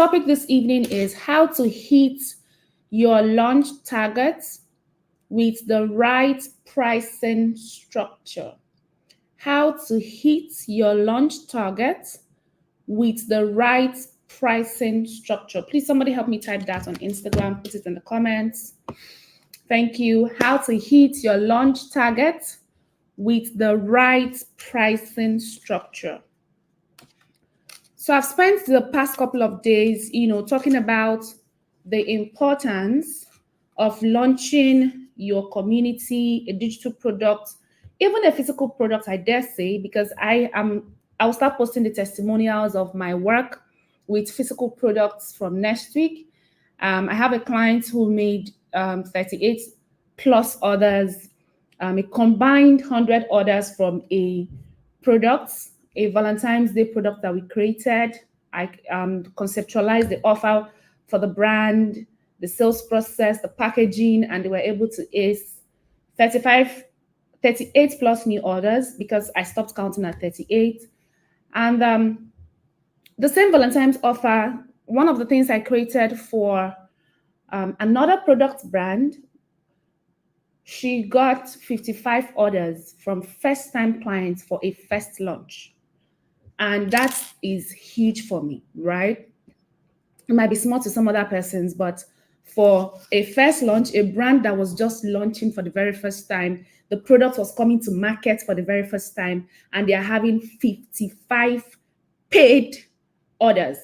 Topic this evening is how to hit your launch targets with the right pricing structure. How to hit your launch targets with the right pricing structure. Please, somebody help me type that on Instagram, put it in the comments. Thank you. How to hit your launch target with the right pricing structure. So I've spent the past couple of days, talking about the importance of launching your community, a digital product, even a physical product, I dare say, because I'll start posting the testimonials of my work with physical products from next week. I have a client who made 38 plus orders, a combined 100 orders from a Valentine's Day product that we created. I conceptualized the offer for the brand, the sales process, the packaging, and they were able to ace 38 plus new orders because I stopped counting at 38. And the same Valentine's offer, one of the things I created for another product brand, she got 55 orders from first-time clients for a first launch. And that is huge for me, right? It might be small to some other persons, but for a first launch, a brand that was just launching for the very first time, the product was coming to market for the very first time, and they are having 55 paid orders.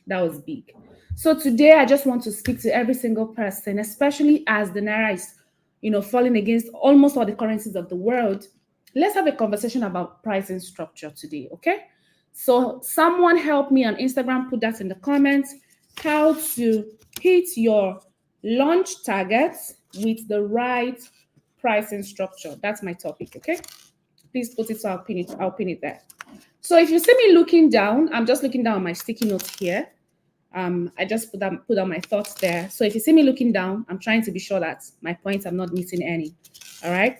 That was big. So today, I just want to speak to every single person, especially as the Naira is, falling against almost all the currencies of the world. Let's have a conversation about pricing structure today, okay? So someone help me on Instagram, put that in the comments, how to hit your launch targets with the right pricing structure. That's my topic, okay? Please put it so I'll pin it there. So if you see me looking down, I'm just looking down on my sticky notes here. I just put down my thoughts there. So if you see me looking down, I'm trying to be sure that my points, I'm not missing any. All right.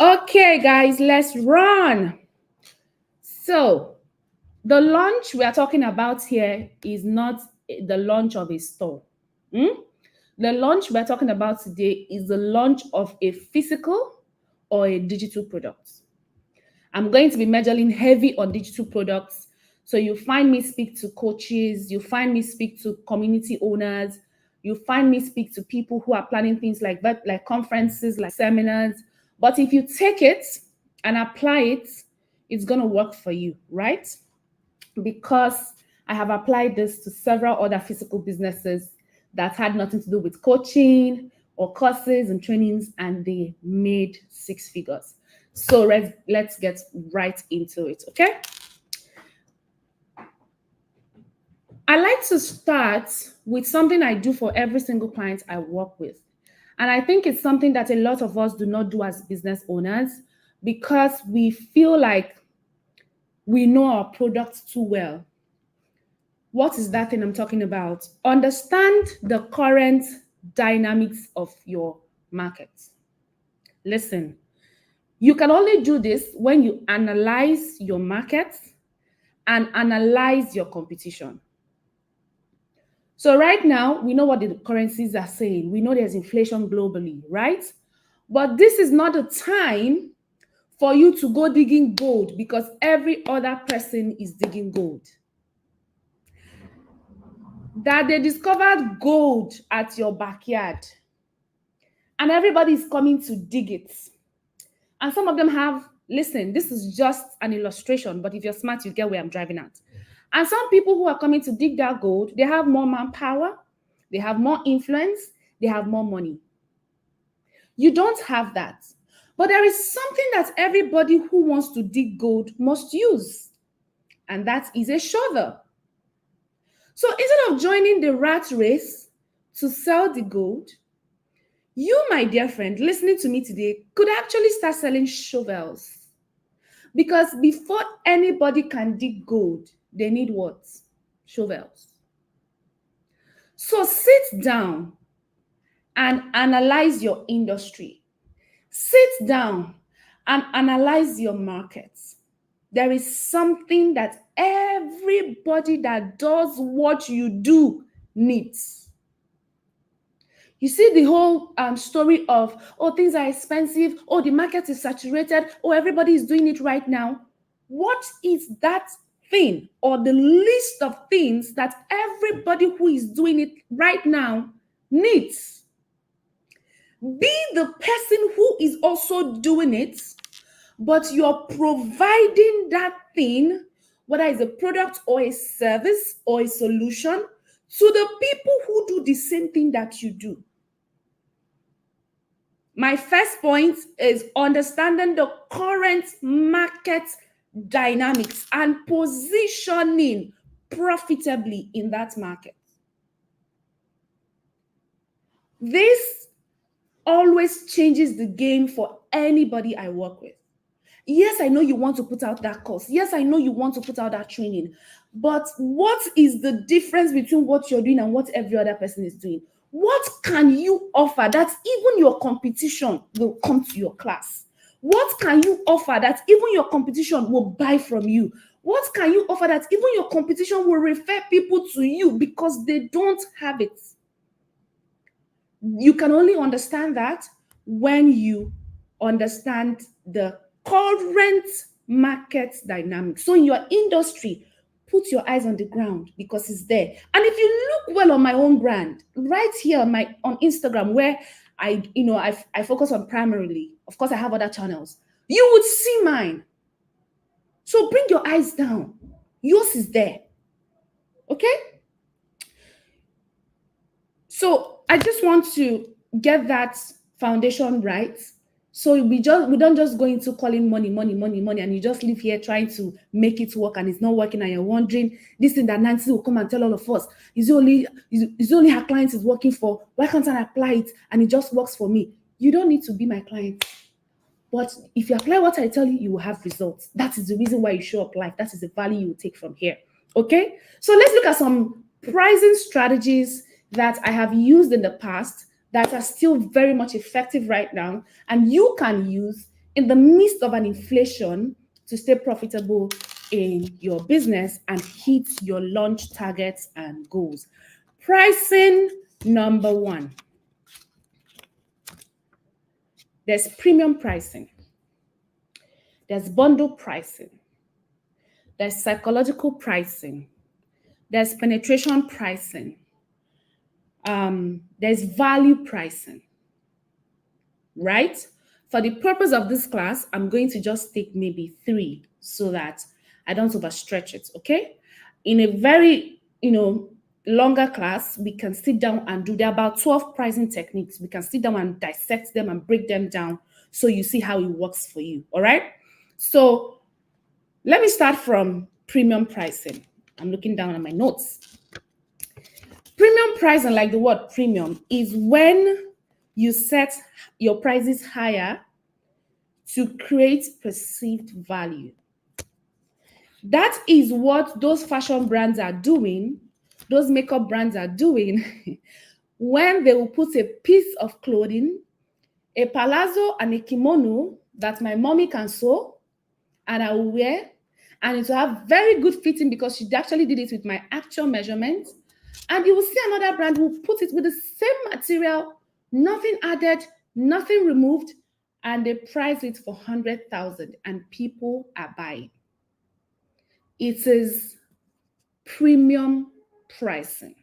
Okay, guys, let's run. So the launch we are talking about here is not the launch of a store. The launch we're talking about today is the launch of a physical or a digital product. I'm going to be measuring heavy on digital products. So you find me speak to coaches, you find me speak to community owners, you find me speak to people who are planning things like that, like conferences, like seminars. But if you take it and apply it, it's going to work for you, right? Because I have applied this to several other physical businesses that had nothing to do with coaching or courses and trainings, and they made six figures. So let's get right into it, okay? I like to start with something I do for every single client I work with. And I think it's something that a lot of us do not do as business owners because we feel like we know our products too well. What is that thing I'm talking about? Understand the current dynamics of your market. Listen, you can only do this when you analyze your market and analyze your competition. So right now, we know what the currencies are saying. We know there's inflation globally, right? But this is not the time for you to go digging gold because every other person is digging gold. That they discovered gold at your backyard and everybody is coming to dig it. And some of them have, listen, this is just an illustration, but if you're smart, you get where I'm driving at. And some people who are coming to dig that gold, they have more manpower, they have more influence, they have more money. You don't have that. But there is something that everybody who wants to dig gold must use, and that is a shovel. So instead of joining the rat race to sell the gold, you, my dear friend, listening to me today, could actually start selling shovels. Because before anybody can dig gold, they need what? Shovels. So sit down and analyze your industry. Sit down and analyze your markets. There is something that everybody that does what you do needs. You see the whole story of, oh, things are expensive, oh, the market is saturated, oh, everybody is doing it right now. What is that thing or the list of things that everybody who is doing it right now needs? Be the person who is also doing it, but you're providing that thing, whether it's a product or a service or a solution, to the people who do the same thing that you do. My first point is understanding the current market dynamics and positioning profitably in that market. This always changes the game for anybody I work with. Yes, I know you want to put out that course. Yes, I know you want to put out that training. But what is the difference between what you're doing and what every other person is doing? What can you offer that even your competition will come to your class? What can you offer that even your competition will buy from you? What can you offer that even your competition will refer people to you because they don't have it? You can only understand that when you understand the current market dynamics. So in your industry, put your eyes on the ground because it's there. And if you look well on my own brand, right here on Instagram, where I focus on primarily, of course I have other channels, you would see mine. So bring your eyes down. Yours is there. Okay? So I just want to get that foundation right. So we don't just go into calling money, and you just live here trying to make it work and it's not working, and you're wondering this thing that Nancy will come and tell all of us is only her client is working for. Why can't I apply it and it just works for me? You don't need to be my client. But if you apply what I tell you, you will have results. That is the reason why you show up live. That is the value you will take from here. Okay? So let's look at some pricing strategies that I have used in the past that are still very much effective right now, and you can use in the midst of an inflation to stay profitable in your business and hit your launch targets and goals. Pricing number one. There's premium pricing. There's bundle pricing. There's psychological pricing. There's penetration pricing. There's value pricing, right? For the purpose of this class, I'm going to just take maybe 3 so that I don't overstretch it, okay? In a very, longer class, we can sit down and do, there are about 12 pricing techniques. We can sit down and dissect them and break them down so you see how it works for you, all right? So let me start from premium pricing. I'm looking down at my notes. Premium pricing, like the word premium, is when you set your prices higher to create perceived value. That is what those fashion brands are doing, those makeup brands are doing when they will put a piece of clothing, a palazzo and a kimono that my mommy can sew and I will wear, and it will have very good fitting because she actually did it with my actual measurements. And you will see another brand who put it with the same material, nothing added, nothing removed, and they price it for 100,000 and people are buying. It is premium pricing.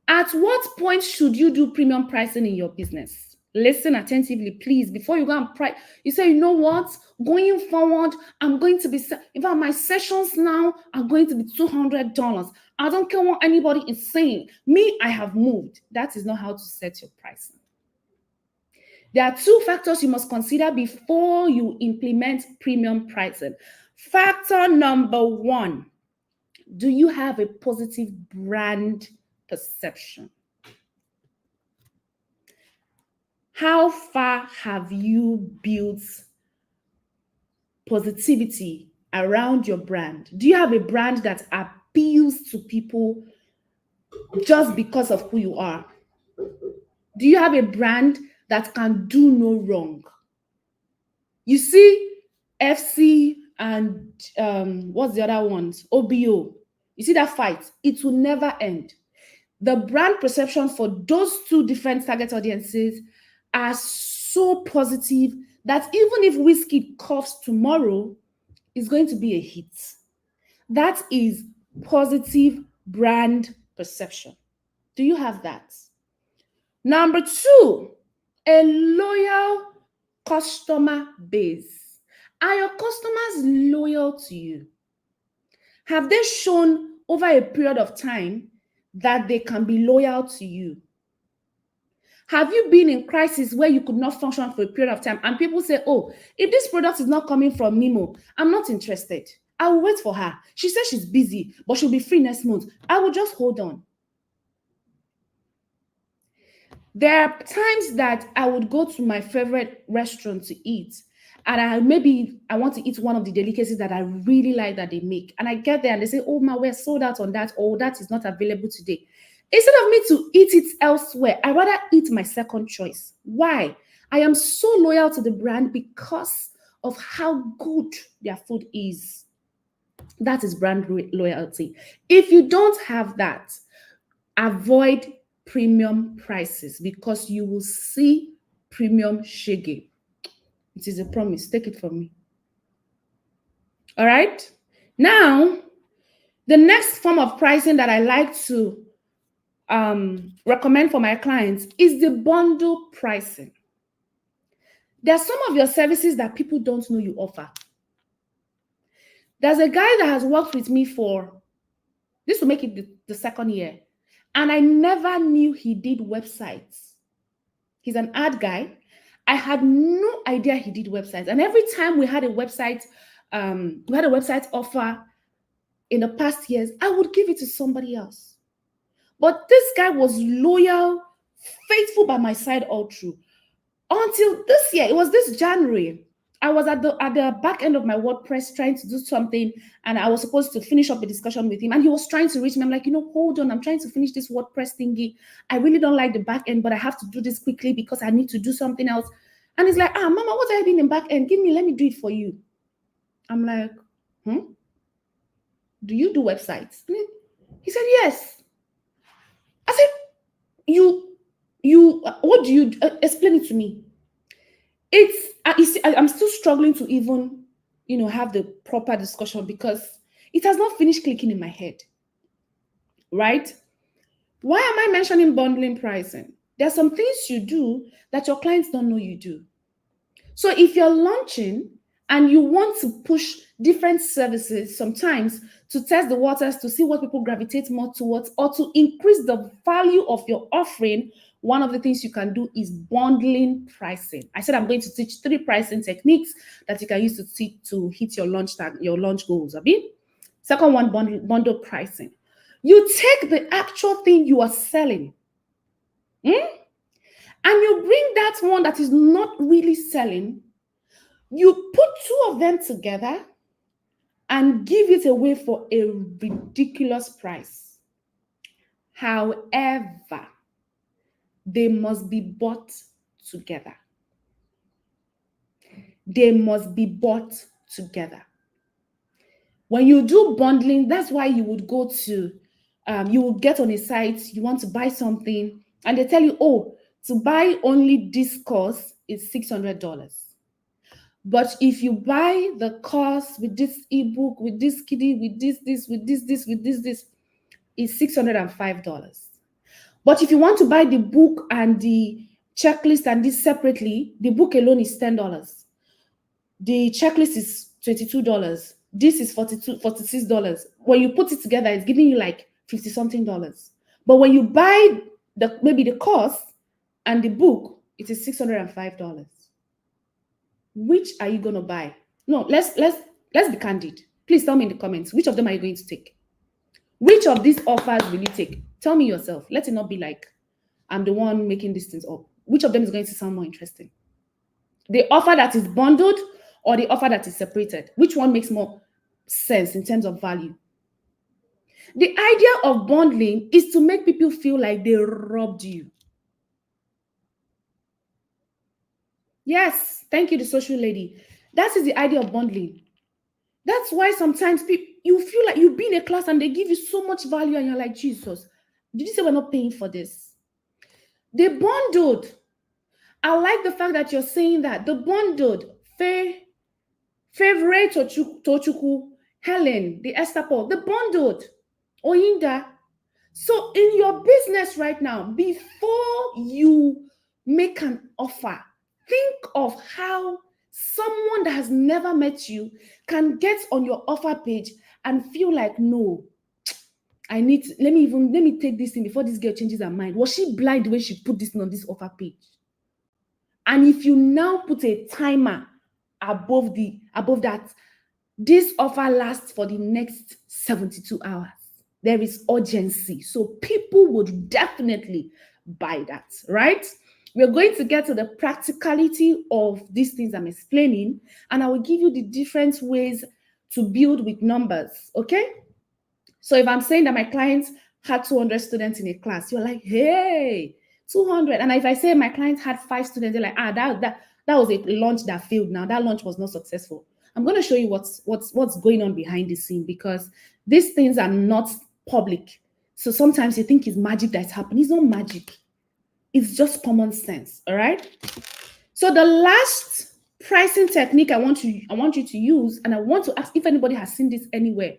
At what point should you do premium pricing in your business? Listen attentively, please, before you go and price. You say, you know what? Going forward, I'm going to be, in fact, my sessions now are going to be $200. I don't care what anybody is saying. Me, I have moved. That is not how to set your pricing. There are 2 factors you must consider before you implement premium pricing. Factor number 1, do you have a positive brand perception? How far have you built positivity around your brand? Do you have a brand that appeals to people just because of who you are? Do you have a brand that can do no wrong? You see FC and what's the other ones? OBO. You see that fight? It will never end. The brand perception for those two different target audiences are so positive that even if whiskey coughs tomorrow, it's going to be a hit. That is positive brand perception. Do you have that? Number two, a loyal customer base. Are your customers loyal to you? Have they shown over a period of time that they can be loyal to you? Have you been in crisis where you could not function for a period of time and people say, oh, if this product is not coming from Mimo, I'm not interested. I will wait for her. She says she's busy, but she'll be free next month. I will just hold on. There are times that I would go to my favorite restaurant to eat, and I want to eat one of the delicacies that I really like that they make. And I get there and they say, oh, we're sold out on that, or that is not available today. Instead of me to eat it elsewhere, I rather eat my second choice. Why? I am so loyal to the brand because of how good their food is. That is brand loyalty. If you don't have that, avoid premium prices because you will see premium shege. It is a promise. Take it from me. All right. Now, the next form of pricing that I like to recommend for my clients is the bundle pricing. There are some of your services that people don't know you offer. There's a guy that has worked with me for, this will make it the second year, and I never knew he did websites. He's an ad guy. I had no idea he did websites. And every time we had a website offer in the past years, I would give it to somebody else. But this guy was loyal, faithful by my side all through. Until this year, it was this January. I was at the back end of my WordPress trying to do something, and I was supposed to finish up a discussion with him, and he was trying to reach me. I'm like, hold on, I'm trying to finish this WordPress thingy. I really don't like the back end, but I have to do this quickly because I need to do something else. And he's like, Mama, what are you doing in back end? Let me do it for you. I'm like, do you do websites? He said, yes. I said, what do you do? Explain it to me. I'm still struggling to even, have the proper discussion because it has not finished clicking in my head, right? Why am I mentioning bundling pricing? There are some things you do that your clients don't know you do. So if you're launching and you want to push different services sometimes to test the waters to see what people gravitate more towards or to increase the value of your offering, one of the things you can do is bundling pricing. I said I'm going to teach 3 pricing techniques that you can use to hit your launch goals. Second one, bundle pricing. You take the actual thing you are selling, and you bring that one that is not really selling. You put 2 of them together and give it away for a ridiculous price. However, they must be bought together. They must be bought together. When you do bundling, that's why you would go to, you will get on a site, you want to buy something, and they tell you, oh, to buy only this course is $600. But if you buy the course with this ebook, with this kiddie, with this, is $605. But if you want to buy the book and the checklist and this separately, the book alone is $10. The checklist is $22. This is $46. When you put it together, it's giving you like $50-something. But when you buy maybe the course and the book, it is $605. Which are you going to buy? No, let's be candid. Please tell me in the comments, which of them are you going to take? Which of these offers will you take? Tell me yourself. Let it not be like I'm the one making these things up. Which of them is going to sound more interesting? The offer that is bundled or the offer that is separated? Which one makes more sense in terms of value? The idea of bundling is to make people feel like they robbed you. Yes, thank you, the social lady. That is the idea of bundling. That's why sometimes you feel like you be in a class and they give you so much value and you're like, Jesus, did you say we're not paying for this? They bundled. I like the fact that you're saying that. The bundled. Favorite Tochukwu, Helen, the Esther Paul, the bundled. Oyinda. So in your business right now, before you make an offer, think of how someone that has never met you can get on your offer page and feel like, no, let me take this thing before this girl changes her mind. Was she blind when she put this on this offer page? And if you now put a timer above that, this offer lasts for the next 72 hours. There is urgency. So people would definitely buy that, right? We're going to get to the practicality of these things I'm explaining, and I will give you the different ways to build with numbers, okay? So if I'm saying that my clients had 200 students in a class, you're like, hey, 200. And if I say my clients had 5 students, they're like, that was a launch that failed now. That launch was not successful. I'm going to show you what's going on behind the scene, because these things are not public. So sometimes you think it's magic that's happening. It's not magic. It's just common sense, all right? So the last pricing technique I want you to use, and I want to ask if anybody has seen this anywhere,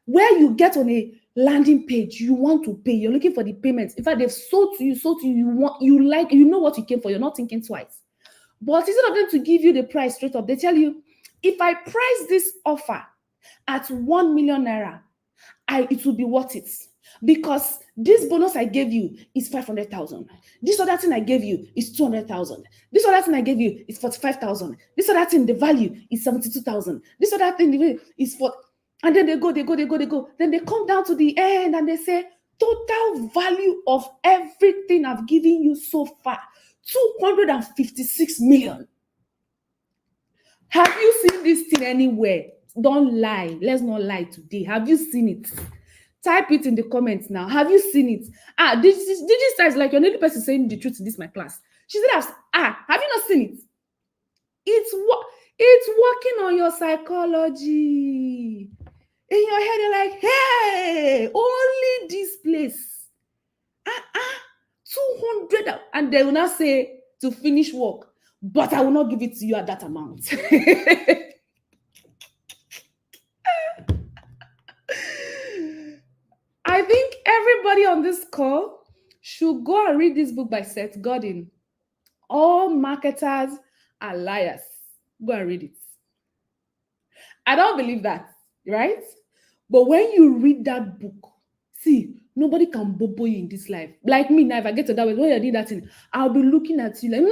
where you get on a landing page, you want to pay, you're looking for the payments. In fact, they've sold to you, you know what you came for, you're not thinking twice. But instead of them to give you the price straight up, they tell you, if I price this offer at 1 million naira, it will be worth it. Because this bonus I gave you is 500,000. This other thing I gave you is 200,000. This other thing I gave you is 45,000. This other thing, the value is 72,000. This other thing is for, and then they go. Then they come down to the end and they say, total value of everything I've given you so far, 256 million. Have you seen this thing anywhere? Don't lie. Let's not lie today. Have you seen it? Type it in the comments now. Have you seen it? This is like you're the only person saying the truth in this my class. She said, have you not seen it? It's working on your psychology. In your head, you're like, hey, only this place. 200. And they will not say to finish work, but I will not give it to you at that amount. I think everybody on this call should go and read this book by Seth Godin. All marketers are liars. Go and read it. I don't believe that, right? But when you read that book, see, nobody can bobo you in this life. Like me now, if I get to that way, when you did that thing, I'll be looking at you like,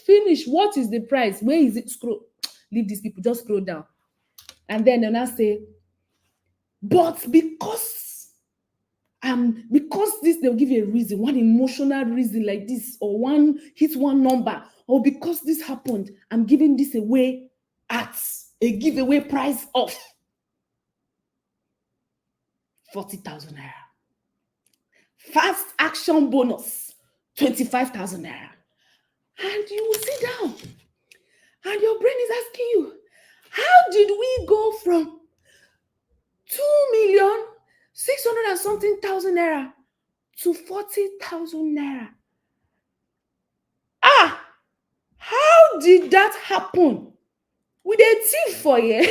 finish. What is the price? Where is it? Scroll. Leave these people, just scroll down. And then they'll not say, but because this, they'll give you a reason, one emotional reason like this, or one number, or because this happened, I'm giving this away at a giveaway price of 40,000 naira. Fast action bonus, 25,000 naira. And you will sit down and your brain is asking you, how did we go from 2,600,000 and something naira to 40,000 naira? How did that happen? With a thief for you?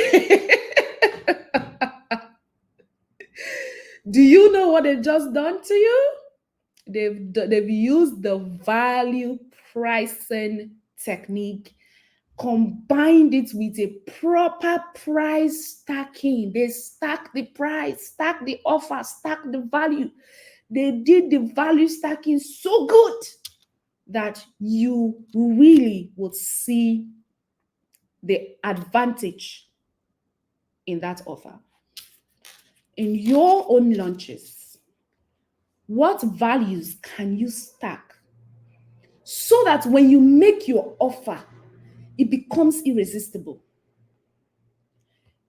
Do you know what they've just done to you? They've used the value pricing technique, combined it with a proper price stacking. They stack the price, stack the offer, stack the value. They did the value stacking so good that you really would see the advantage in that offer. In your own launches, what values can you stack so that when you make your offer, it becomes irresistible?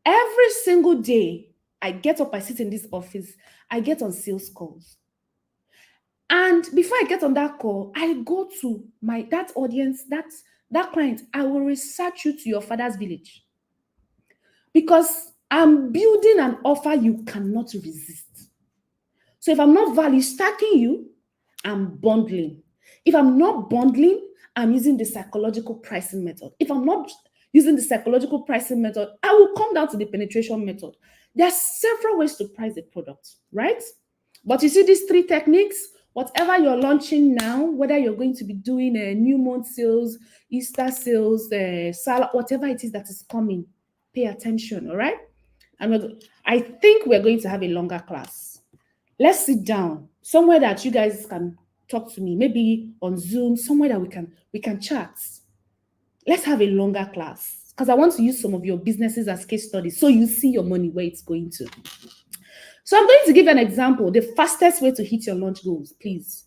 Every single day, I get up, I sit in this office, I get on sales calls. And before I get on that call, I go to that audience, that client. I will research you to your father's village. Because I'm building an offer you cannot resist. So if I'm not value stacking you, I'm bundling. If I'm not bundling, I'm using the psychological pricing method. If I'm not using the psychological pricing method, I will come down to the penetration method. There are several ways to price a product, right? But you see these three techniques, whatever you're launching now, whether you're going to be doing a new month sales, Easter sales, salad, whatever it is that is coming, pay attention, all right? And I think we're going to have a longer class. Let's sit down somewhere that you guys can talk to me, maybe on Zoom, somewhere that we can chat. Let's have a longer class because I want to use some of your businesses as case studies so you see your money where it's going to. So I'm going to give an example, the fastest way to hit your launch goals, please.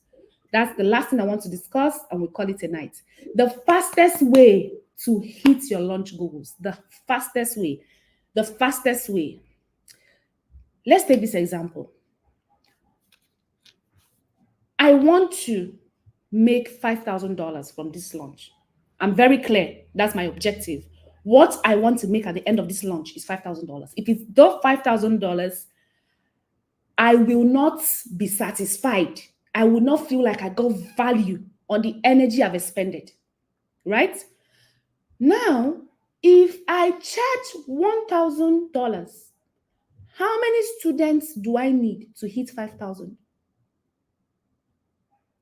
That's the last thing I want to discuss, and we'll call it a night. The fastest way to hit your launch goals, the fastest way. Let's take this example. I want to make $5,000 from this launch. I'm very clear. That's my objective. What I want to make at the end of this launch is $5,000. If it's not $5,000, I will not be satisfied. I will not feel like I got value on the energy I've expended, right? Now, if I charge $1,000, how many students do I need to hit 5,000?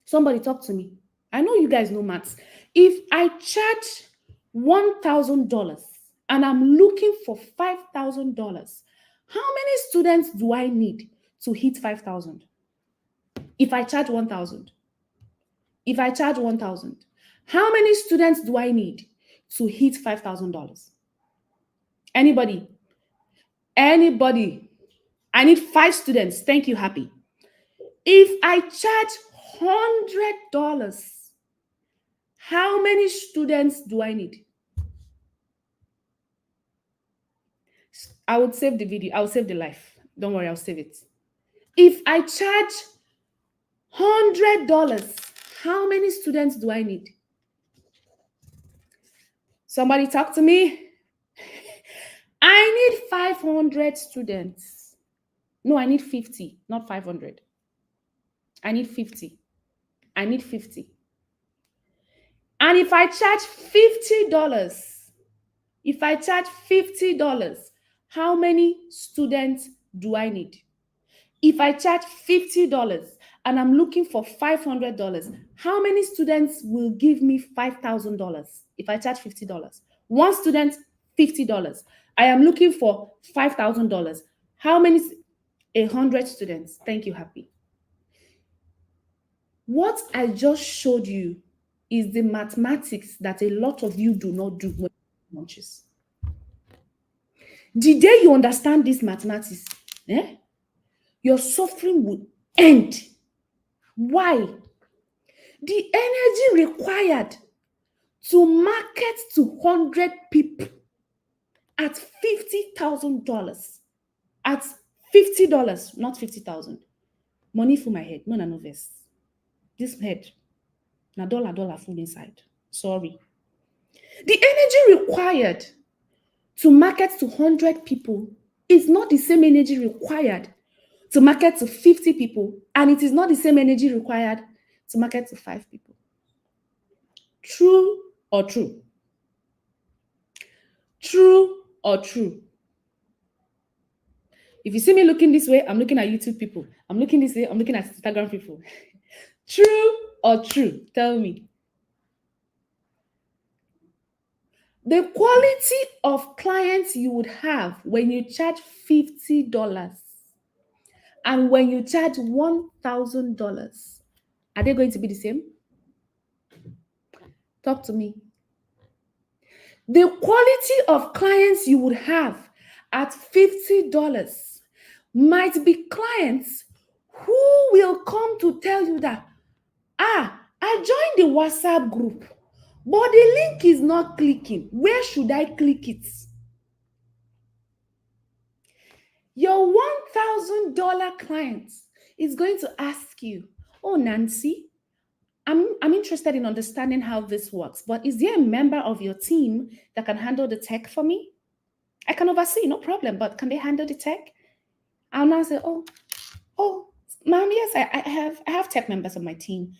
Somebody talk to me. I know you guys know maths. If I charge $1,000 and I'm looking for $5,000, how many students do I need to hit 5,000? If I charge 1,000, how many students do I need to hit $5,000? Anybody? I need 5 students. Thank you, Happy. If I charge $100, how many students do I need? I would save the video. I'll save the life. Don't worry, I'll save it. If I charge $100, how many students do I need? Somebody talk to me. I need 500 students. No, I need 50, not 500. I need 50. And if I charge $50, how many students do I need? If I charge $50 and I'm looking for $500, how many students will give me $5,000 if I charge $50? One student, $50. I am looking for $5,000. How many? 100 students. Thank you, Happy. What I just showed you is the mathematics that a lot of you do not do when launches. The day you understand this mathematics, your suffering will end. Why? The energy required to market to 100 people at $50,000, at $50, not 50,000. Money for my head, no verse. This head, na dollar full inside. Sorry. The energy required to market to 100 people is not the same energy required to market to 50 people, and it is not the same energy required to market to 5 people. True or true? True or true? If you see me looking this way, I'm looking at YouTube people. I'm looking this way, I'm looking at Instagram people. True or true? Tell me. The quality of clients you would have when you charge $50 and when you charge $1,000, are they going to be the same? Talk to me. The quality of clients you would have at $50 might be clients who will come to tell you that, I joined the WhatsApp group, but the link is not clicking. Where should I click it? Your $1,000 client is going to ask you, oh, Nancy, I'm interested in understanding how this works, but is there a member of your team that can handle the tech for me? I can oversee, no problem, but can they handle the tech? I'll now say, oh, ma'am, yes, I have tech members on my team.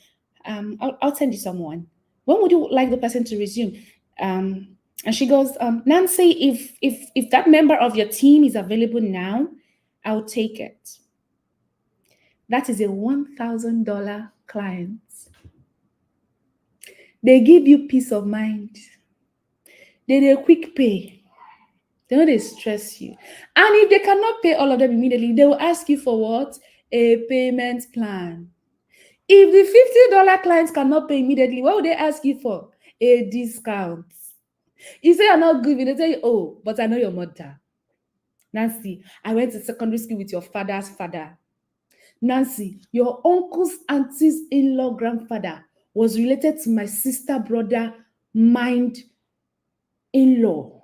I'll send you someone. When would you like the person to resume? And she goes, Nancy, if that member of your team is available now, I'll take it. That is a $1,000 client. They give you peace of mind. They quick pay. They know they stress you. And if they cannot pay all of them immediately, they will ask you for what? A payment plan. If the $50 clients cannot pay immediately, what would they ask you for? A discount. You say you're not giving, they tell you, oh, but I know your mother. Nancy, I went to secondary school with your father's father. Nancy, your uncle's auntie's in-law grandfather was related to my sister brother mind in-law.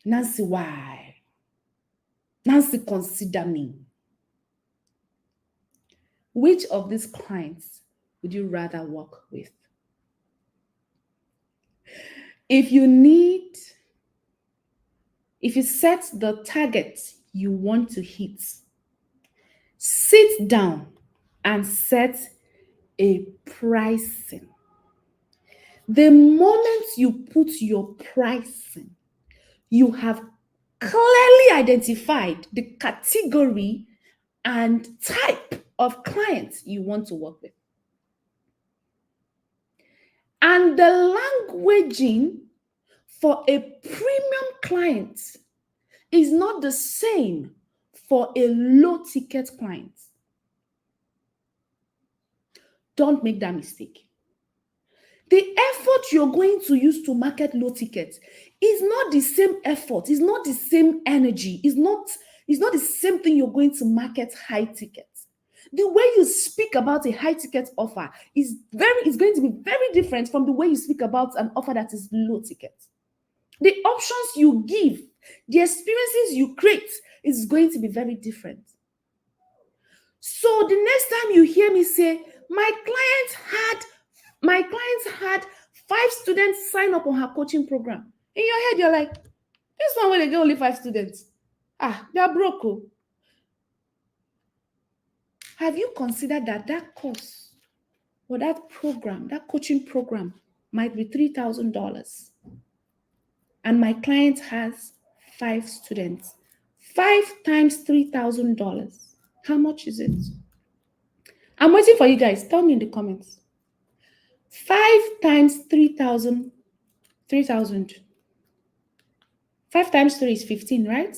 Nancy, why? Nancy, consider me. Which of these clients would you rather work with? If you set the target you want to hit, sit down and set a pricing. The moment you put your pricing, you have clearly identified the category and type of clients you want to work with. And the languaging for a premium client is not the same for a low ticket client. Don't make that mistake. The effort you're going to use to market low tickets is not the same effort, it's not the same energy, it's not the same thing you're going to market high tickets. The way you speak about a high ticket offer is going to be very different from the way you speak about an offer that is low ticket. The options you give, the experiences you create is going to be very different. So the next time you hear me say, my client had 5 students sign up on her coaching program, in your head you're like, this one where they get only 5 students, they are broke. Oh. Have you considered that course or that program, that coaching program might be $3,000, and my client has 5 students? 5 times $3,000. How much is it? I'm waiting for you guys. Tell me in the comments. 5 times 3,000. 5 times 3 is 15, right?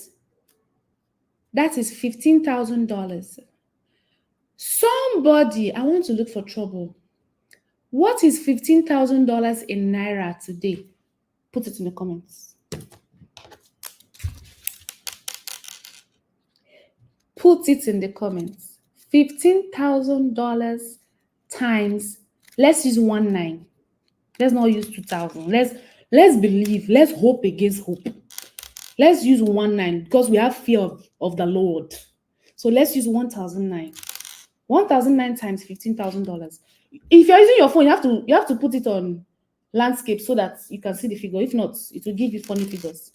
That is $15,000. Somebody, I want to look for trouble. What is $15,000 in Naira today? Put it in the comments. Put it in the comments. $15,000 times, let's use 19. Let's not use 2,000. Let's believe. Let's hope against hope. Let's use 19 because we have fear of the Lord. So let's use 1,009. 1,009 times $15,000. If you're using your phone, you have to put it on landscape so that you can see the figure. If not, it will give you funny figures.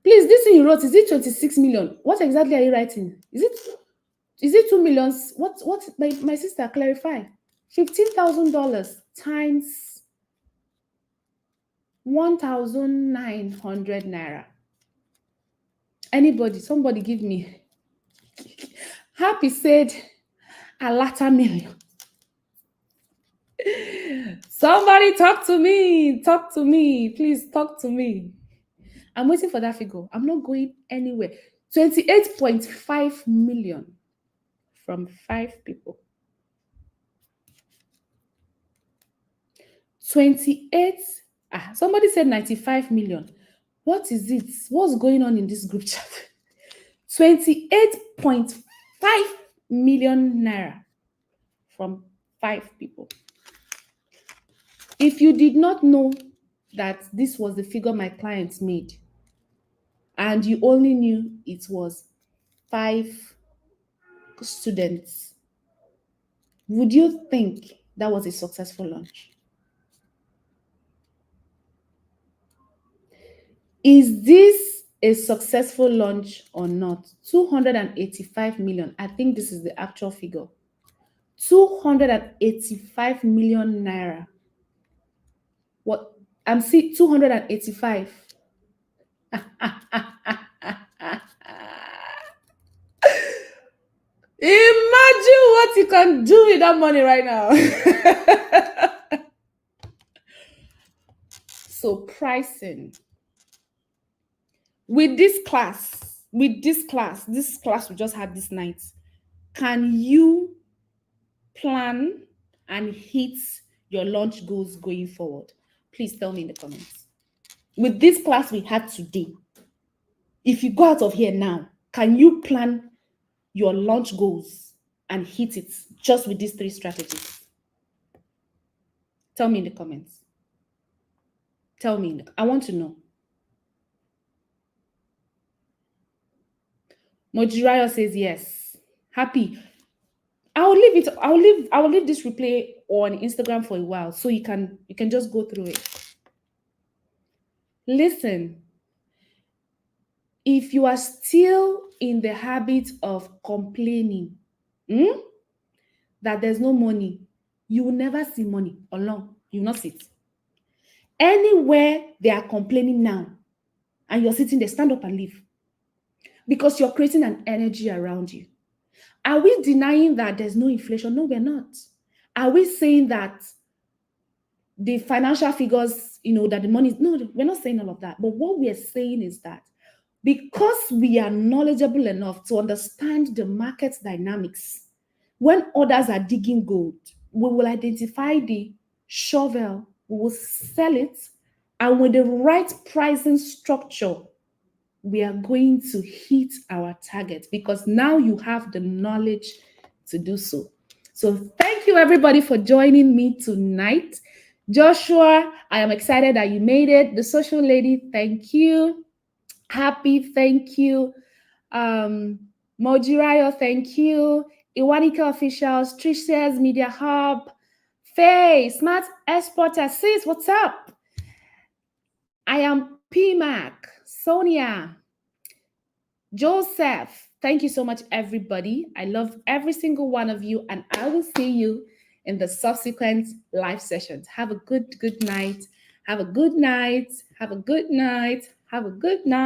Please, this thing you wrote, is it 26 million? What exactly are you writing? Is it 2 million? What my sister, clarify. $15,000 times 1,900 Naira. Anybody, somebody give me. Happy said a latter million. Somebody talk to me. Talk to me. Please talk to me. I'm waiting for that figure. I'm not going anywhere. 28.5 million from 5 people. 28. Somebody said 95 million. What is it? What's going on in this group chat? 28.5 million Naira from 5 people. If you did not know that this was the figure my clients made, and you only knew it was 5 students, would you think that was a successful launch? Is this a successful launch or not. 285 million. I think this is the actual figure. 285 million naira. What? I'm seeing 285. Imagine what you can do with that money right now. So pricing. With this class we just had this night, can you plan and hit your launch goals going forward? Please tell me in the comments. With this class we had today, if you go out of here now, can you plan your launch goals and hit it just with these 3 strategies? Tell me in the comments. Tell me. I want to know. Mojirayo says yes. Happy. I will leave this replay on Instagram for a while so you can just go through it. Listen, if you are still in the habit of complaining that there's no money, you will never see money alone. You will not see it. Anywhere they are complaining now and you're sitting there, stand up and leave. Because you're creating an energy around you. Are we denying that there's no inflation? No, we're not. Are we saying that the financial figures, that the money... No, we're not saying all of that. But what we're saying is that because we are knowledgeable enough to understand the market dynamics, when others are digging gold, we will identify the shovel, we will sell it, and with the right pricing structure, we are going to hit our target because now you have the knowledge to do so. So thank you everybody for joining me tonight. Joshua, I am excited that you made it. The social lady, thank you. Happy, thank you. Mojirayo, thank you. Iwanika Officials, Trish's Media Hub, Faye, Smart Exporter, sis, what's up? I am PMAC, Sonia, Joseph. Thank you so much, everybody. I love every single one of you, and I will see you in the subsequent live sessions. Have a good night. Have a good night. Have a good night. Have a good night.